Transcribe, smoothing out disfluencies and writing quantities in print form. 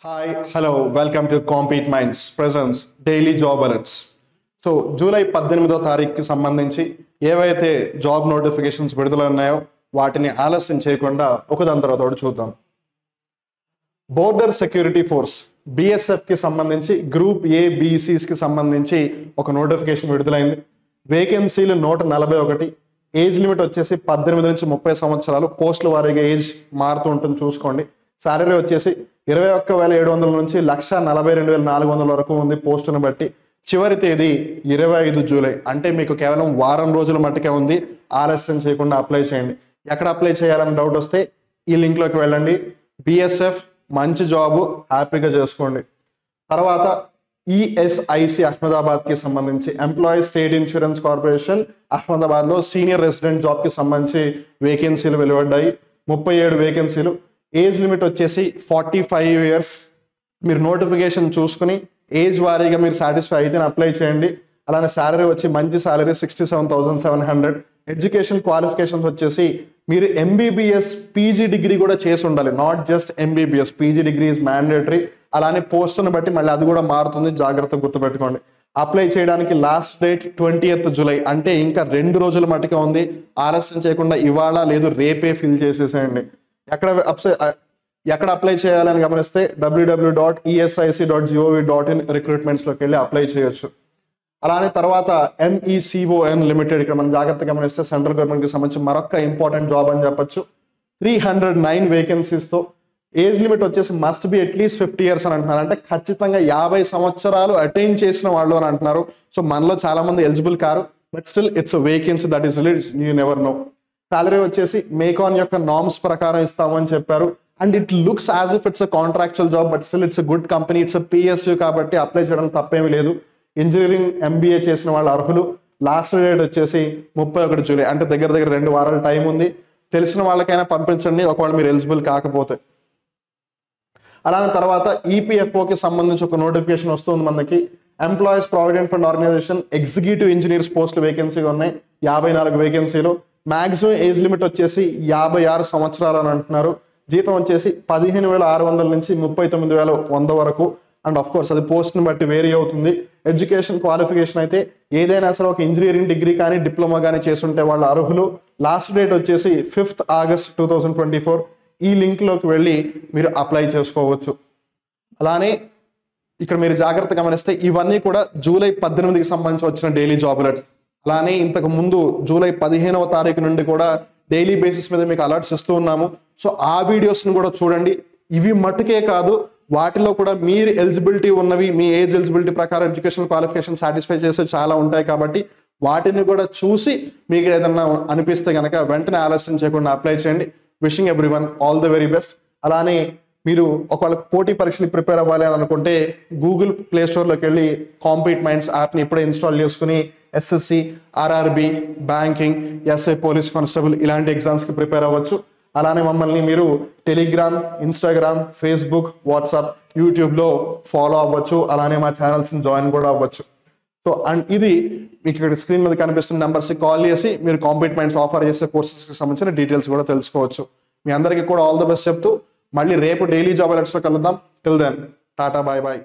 Hi hello welcome to Compete Minds presents daily job alerts. So July 18వ తారీఖుకి సంబంధించి ఏవైతే జాబ్ నోటిఫికేషన్స్ విడుదల ఉన్నాయో వాటిని ఆలస్యం చేయకుండా ఒకదాని తర్వాత ఒకటి చూద్దాం. బోర్డర్ సెక్యూరిటీ ఫోర్స్ బిఎస్ఎఫ్కి సంబంధించి గ్రూప్ ఏబిసిస్కి సంబంధించి ఒక నోటిఫికేషన్ విడుదలైంది. వేకెన్సీలు 141, ఏజ్ లిమిట్ వచ్చేసి 18 నుంచి 30 సంవత్సరాలు. పోస్టుల వారీగా ఏజ్ మారుతూ ఉంటుంది చూసుకోండి. శాలరీ వచ్చేసి 21,700 నుంచి 1,42,400 వరకు ఉంది పోస్టును బట్టి. చివరి తేదీ 25 జూలై, అంటే మీకు కేవలం వారం రోజుల మట్టుకే ఉంది. ఆలస్యం చేయకుండా అప్లై చేయండి. ఎక్కడ అప్లై చేయాలని డౌట్ వస్తే ఈ లింక్లోకి వెళ్ళండి. బిఎస్ఎఫ్ మంచి జాబు, హ్యాపీగా చేసుకోండి. తర్వాత ఈఎస్ఐసి అహ్మదాబాద్కి సంబంధించి ఎంప్లాయీ స్టేట్ ఇన్సూరెన్స్ కార్పొరేషన్ అహ్మదాబాద్లో సీనియర్ రెసిడెంట్ జాబ్కి సంబంధించి వేకెన్సీలు వెలువడ్డాయి. 37 వేకెన్సీలు. ఏజ్ లిమిట్ వచ్చేసి 45 ఇయర్స్. మీరు నోటిఫికేషన్ చూసుకుని ఏజ్ వారీగా మీరు సాటిస్ఫై అయితే అప్లై చేయండి. అలానే శాలరీ వచ్చి మంచి శాలరీ 67,700. ఎడ్యుకేషన్ క్వాలిఫికేషన్స్ వచ్చేసి మీరు ఎంబీబీఎస్ పీజీ డిగ్రీ కూడా చేసి ఉండాలి, not just MBBS. PG degree is mandatory. అలానే పోస్టును బట్టి మళ్ళీ అది కూడా మారుతుంది, జాగ్రత్తగా గుర్తుపెట్టుకోండి. అప్లై చేయడానికి లాస్ట్ డేట్ 20th జూలై, అంటే ఇంకా 2 రోజుల మట్టుకే ఉంది. ఆలస్యం చేయకుండా ఇవాళ లేదు రేపే ఫిల్ చేసేసేయండి. ఎక్కడ అప్లై చేయాలని గమనిస్తే www.esi.gov.in రిక్రూట్మెంట్స్లోకి వెళ్ళి అప్లై చేయొచ్చు. అలానే తర్వాత MECON లిమిటెడ్, ఇక్కడ మనం జాగ్రత్తగా గమనిస్తే సెంట్రల్ గవర్నమెంట్కి సంబంధించి మరొక ఇంపార్టెంట్ జాబ్ అని చెప్పొచ్చు. 309 వేకెన్సీస్తో. ఏజ్ లిమిట్ వచ్చేసి మస్ట్ బి అట్లీస్ట్ 50 ఇయర్స్ అని అంటున్నారు, అంటే ఖచ్చితంగా 50 సంవత్సరాలు అటైన్ చేసిన వాళ్ళు అని అంటున్నారు. సో మనలో చాలా మంది eligible car, but still it's vacancy that is release, you never know. Salary వచ్చేసి మేకాన్ యొక్క నార్మ్స్ ప్రకారం ఇస్తామని చెప్పారు. And it looks as if it's a contractual job, but still it's a good company, it's a PSU కాబట్టి apply చేయడం తప్పేమీ లేదు. Engineering MBA చేసిన వాళ్ళు అర్హులు. లాస్ట్ డేట్ వచ్చేసి 31 జూలై, అంటే దగ్గర 2 వారాల టైం ఉంది. తెలిసిన వాళ్ళకైనా పంపించండి ఒకవేళ మీరు ఎలిజిబుల్ కాకపోతే. అలానే తర్వాత EPFOకి సంబంధించి ఒక నోటిఫికేషన్ వస్తుంది మనకి. Employees provident fund organisation executive engineers పోస్టులు వేకెన్సీగా ఉన్నాయి. 54 వేకెన్సీలు. మాక్సిమం ఏజ్ లిమిట్ వచ్చేసి 56 సంవత్సరాలు అని అంటున్నారు. జీతం వచ్చేసి 15,600 నుంచి 39,100 వరకు. అండ్ ఆఫ్ కోర్స్ అది పోస్ట్ని బట్టి వేరీ అవుతుంది. ఎడ్యుకేషన్ క్వాలిఫికేషన్ అయితే ఏదైనా సరే ఒక ఇంజనీరింగ్ డిగ్రీ కానీ డిప్లొమా కానీ చేస్తుంటే వాళ్ళు అర్హులు. లాస్ట్ డేట్ వచ్చేసి 5th ఆగస్ట్ 2024. ఈ లింక్లోకి వెళ్ళి మీరు అప్లై చేసుకోవచ్చు. అలానే ఇక్కడ మీరు జాగ్రత్తగా గమనిస్తే ఇవన్నీ కూడా జూలై 18కి సంబంధించి వచ్చిన డైలీ జాబ్ అలర్ట్స్. అలానే ఇంతకు ముందు జూలై 15వ తారీఖు నుండి కూడా డైలీ బేసిస్ మీద మీకు అలర్ట్స్ ఇస్తూ ఉన్నాము. సో ఆ వీడియోస్ని కూడా చూడండి. ఇవి మట్టుకే కాదు, వాటిలో కూడా మీరు ఎలిజిబిలిటీ ఉన్నవి, మీ ఏజ్ ఎలిజిబిలిటీ ప్రకారం ఎడ్యుకేషన్ క్వాలిఫికేషన్ సాటిస్ఫై చేసే చాలా ఉంటాయి కాబట్టి వాటిని కూడా చూసి మీకు ఏదన్నా అనిపిస్తే కనుక వెంటనే ఆలస్యం చేయకుండా అప్లై చేయండి. Wishing everyone all the very best. అలానే మీరు ఒకవేళ పోటీ పరీక్షలు ప్రిపేర్ అవ్వాలి అని అనుకుంటే గూగుల్ ప్లే స్టోర్లోకి వెళ్ళి కాంపీట్ మైండ్స్ యాప్ని ఇప్పుడే ఇన్స్టాల్ చేసుకుని SSC, RRB, banking, SI police constable ఇలాంటి ఎగ్జామ్స్కి ప్రిపేర్ అవ్వచ్చు. అలానే మమ్మల్ని మీరు టెలిగ్రామ్, ఇన్స్టాగ్రామ్, ఫేస్బుక్, వాట్సాప్, యూట్యూబ్లో ఫాలో అవ్వచ్చు. అలానే మా ఛానల్స్ని జాయిన్ కూడా అవ్వచ్చు. సో అండ్ ఇది మీకు ఇక్కడ స్క్రీన్ మీద కనిపిస్తున్న నెంబర్స్కి కాల్ చేసి మీరు కాంపీట్ మైండ్స్ ఆఫర్ చేసే కోర్సెస్కి సంబంధించిన డీటెయిల్స్ కూడా తెలుసుకోవచ్చు. మీ అందరికీ కూడా ఆల్ ద బెస్ట్ చెప్తూ మళ్ళీ రేపు డైలీ జాబ్ అలర్ట్స్లో కలుద్దాం. Till then tata, bye bye.